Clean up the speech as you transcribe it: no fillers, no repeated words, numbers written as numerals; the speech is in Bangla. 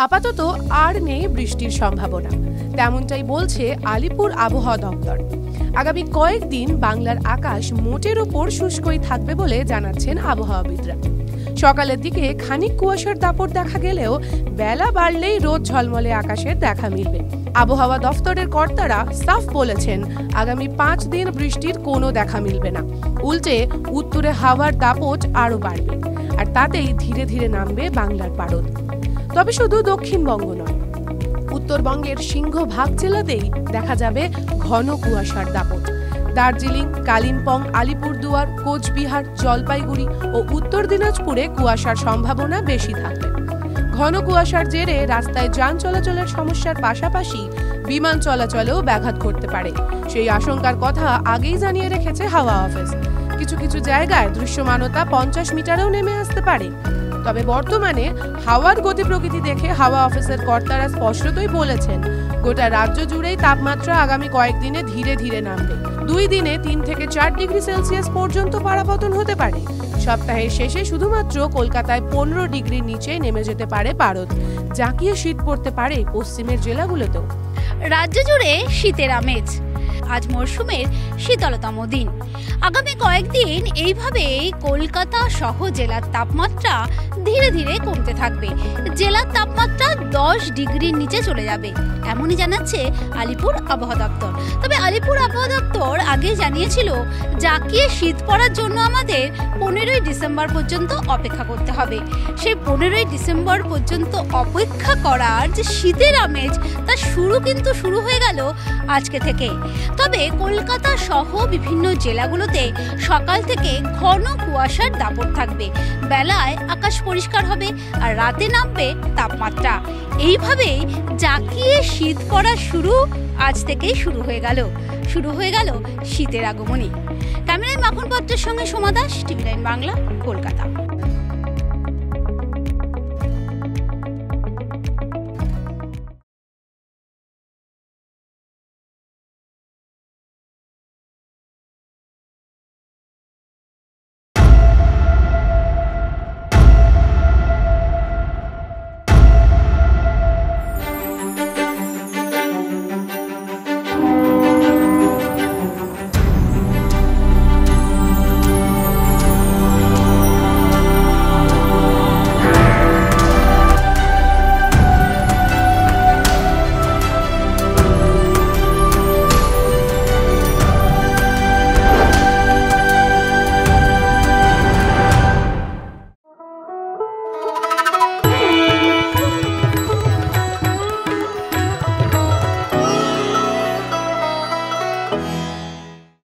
আপাতত আর নেই বৃষ্টির সম্ভাবনা, তেমনটাই বলছে আলিপুর আবহাওয়া দপ্তর। আগামী কয়েকদিন বাংলার আকাশ মোটের ওপর শুষ্কই থাকবে বলে জানাচ্ছেন আবহাওয়াবিদরা। সকালের দিকে খানিক কুয়াশার দাপট দেখা গেলেও বেলা বাড়লেই রোদ ঝলমলে আকাশের দেখা মিলবে। আবহাওয়া দফতরের কর্তারা সাফ বলেছেন, আগামী 5 দিন বৃষ্টির কোনো দেখা মিলবে না। উল্টে উত্তরে হাওয়ার দাপট আরও বাড়বে, আর তাতেই ধীরে ধীরে নামবে বাংলার পারদ। তবে শুধু দক্ষিণবঙ্গ নয়, উত্তরবঙ্গের সিংহভাগ জেলাতেই দেখা যাবে ঘন কুয়াশার দাপট। দার্জিলিং, কালিম্পং, আলিপুরদুয়ার, কোচবিহার, জলপাইগুড়ি ও উত্তর দিনাজপুরে কুয়াশার সম্ভাবনা বেশি থাকবে। ঘন কুয়াশার জেরে রাস্তায় যান চলাচলের সমস্যার পাশাপাশি বিমান চলাচলেও ব্যাঘাত ঘটতে পারে। সেই আশঙ্কার কথা আগেই জানিয়ে রেখেছে হাওয়া অফিস। কিছু কিছু জায়গায় দৃশ্যমানতা 50 মিটারেও নেমে আসতে পারে। তবে বর্তমানে হাওয়ার গতি প্রকৃতি দেখে হাওয়া অফিসের কর্তারা স্পষ্টতই বলেছেন, গোটা রাজ্য জুড়েই তাপমাত্রা আগামী কয়েকদিনে ধীরে ধীরে নামবে। 2 দিনে 3 থেকে 4 ডিগ্রি সেলসিয়াস পর্যন্ত পারাপতন হতে পারে। সপ্তাহের শেষে শুধুমাত্র কলকাতায় 15 ডিগ্রির নিচে নেমে যেতে পারে পারদ। জাঁকিয়ে শীত পড়তে পারে পশ্চিমের জেলাগুলোতেও। রাজ্য জুড়ে শীতের আমেজ। আজ মরশুমের শীতলতম দিন। আগামী কয়েকদিন এইভাবেই কলকাতা সহ জেলার তাপমাত্রা ধীরে ধীরে কমতে থাকবে। জেলার তাপমাত্রা 10 ডিগ্রির নিচে চলে যাবে, এমনই জানাচ্ছে আলিপুর আবহাওয়া দপ্তর। তবে আলিপুর আবহাওয়া দপ্তর আগে জানিয়েছিল, জাঁকিয়ে শীত পড়ার জন্য আমাদের 15ই ডিসেম্বর পর্যন্ত অপেক্ষা করতে হবে। সেই 15ই ডিসেম্বর পর্যন্ত অপেক্ষা করার যে শীতের আমেজ, তা শুরু হয়ে গেল আজকে থেকে। তবে কলকাতা সহ বিভিন্ন জেলাগুলোতে সকাল থেকে ঘন কুয়াশার দাপট থাকবে। বেলায় আকাশ পরিষ্কার হবে আর রাতে নামবে তাপমাত্রা। এইভাবেই জাঁকিয়ে শীত পড়া আজ থেকেই শুরু হয়ে গেল শীতের আগমনী। ক্যামেরায় মাখন পাত্রের সঙ্গে সোমা দাস, টিভি9 বাংলা, কলকাতা।